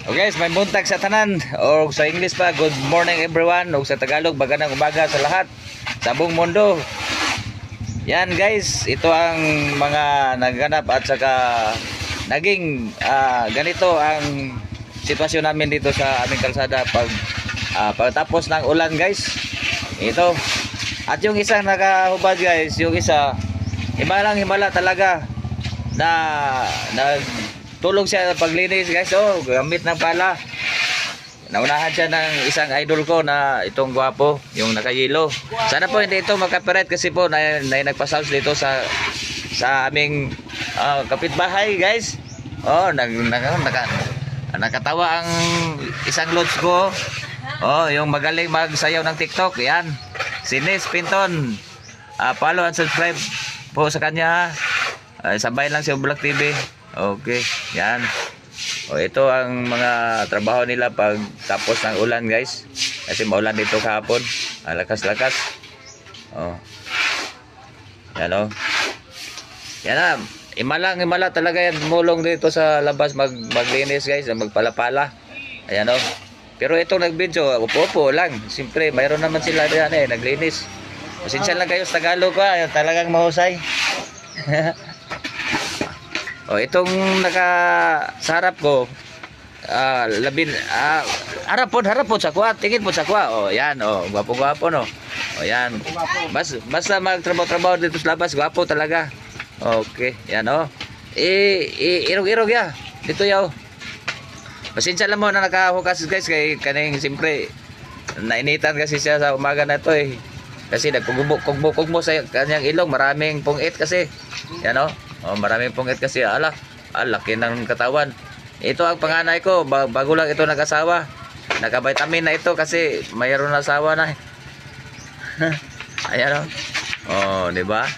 Okay, guys, may buntag sa tanan o sa English pa, good morning everyone, o sa Tagalog, magandang umaga sa lahat sa buong mundo. Yan guys, ito ang mga nagganap at saka naging ganito ang sitwasyon namin dito sa aming kalsada pagtapos ng ulan guys. Ito. At yung isang nakahubad guys, yung isa himala talaga na tulong siya sa paglinis guys. Oh, gamit ng pala. Naunahan siya ng isang idol ko na itong gwapo, yung nakayelo. Sana po hindi ito magka-copyright kasi po na nagpa-sounds dito sa aming kapitbahay guys. Oh, nakatawa ang isang lods ko. Oh, yung magaling magsayaw ng TikTok, yan. Si Nes Pinton. Follow and subscribe po sa kanya. Sabay lang sa Vlog TV. Okay, yan. O ito ang mga trabaho nila pag tapos ng ulan guys. Kasi maulan dito kahapon. Lakas-lakas. Oh. Yan o. Yan na. Himala talaga yan. Mulong dito sa labas maglinis guys. Magpalapala. Ayan o. Pero itong nagbidyo, upo-upo lang. Siyempre, mayroon naman sila diyan naglinis. Pasensya lang kayo sa Tagalog ko. Talagang mahusay. Oh, itong sa harap ko, harap po sa kuha, tingin po sa kuha. Oh, yan, oh, gwapo no. Oh, yan. Basta magtrabaho dito sa labas, gwapo talaga. Okay, yan oh. Irog ya. Dito yaw. Pasensya lang mo na nakahukas guys kay kaning siyempre nainitan kasi siya sa umaga na to eh. Kasi nagkugbo mo sa kanyang ilong, maraming pungit kasi. Yan oh. Oh, maraming pungit kasi laki ng katawan. Ito ang panganay ko, bago lang ito nag-asawa. Naka-vitamin na ito kasi mayroon na asawa na. Ayan oh. Oh, di ba?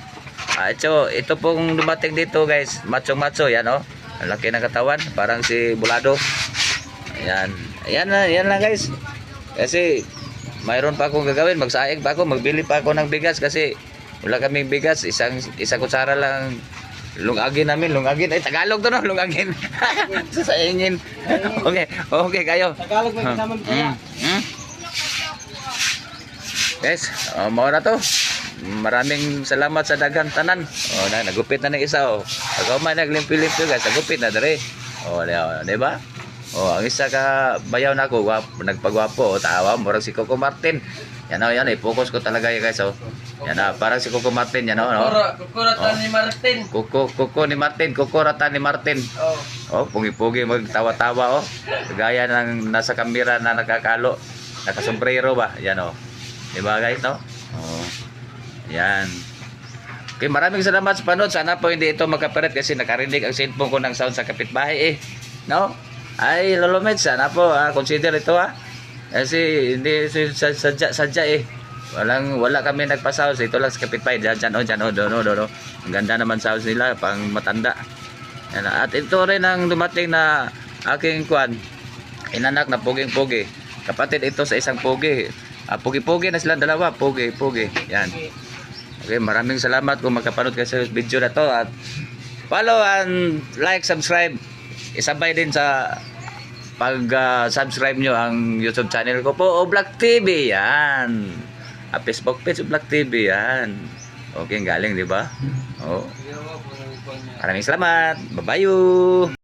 Ito pong dumating dito guys, macho yan oh. Ang laki ng katawan, parang si Bulado. Ayan. Yan lang guys. Kasi mayroon pa akong gagawin, magsaing pa ako, magbili pa ako ng bigas kasi wala kaming bigas, isang kutsara lang. Lungagin namin, ay Tagalog to no, lungagin. Sasaingin. Okay kayo. Tagalog may naman kaya. Guys, mo na to. Maraming salamat sa daghang tanan. Oh, nagupit na ng isa oh. Pag man naglimpyo-limpyo guys, nagupit na dire. Oh, di ba? Oh, ang isa ka bayaw na ako, nagpagwapo, tawa, murag si Coco Martin. Yan focus ko talaga guys oh. Yan parang si Coco Martin yan oh. Kukuratan ni Martin. Kukuratan ni Martin. Oh, pugi-pugi magtawa-tawa oh. Gaya ng nasa kamera na nakakalo, nakasombrero ba? Yan oh. Di ba guys no? Oh. Yan. Okay, maraming salamat sa panood. Sana po hindi ito magka-copyright kasi nakarinig ang cellphone ko ng sound sa kapitbahay no? Ay, Lolo Med, sana po consider ito kasi hindi sadya wala kami nagpa-sounds. Ito lang sa kapitbahay dyan doon. Ang ganda naman sounds nila pang matanda. Yan, at ito rin ang dumating na aking inanak na puging-pugi. Kapatid ito sa isang pugi. Pugi-pugi na silang dalawa, pugi. Yan. Okay, maraming salamat kung magkapanood kayo sa video na to at follow and like, subscribe. Isabay din sa pag-subscribe nyo ang YouTube channel ko po o Vlog TV yan. Facebook page Vlog TV yan. Okay, galing di ba? Oh. Maraming salamat. Bye-bye.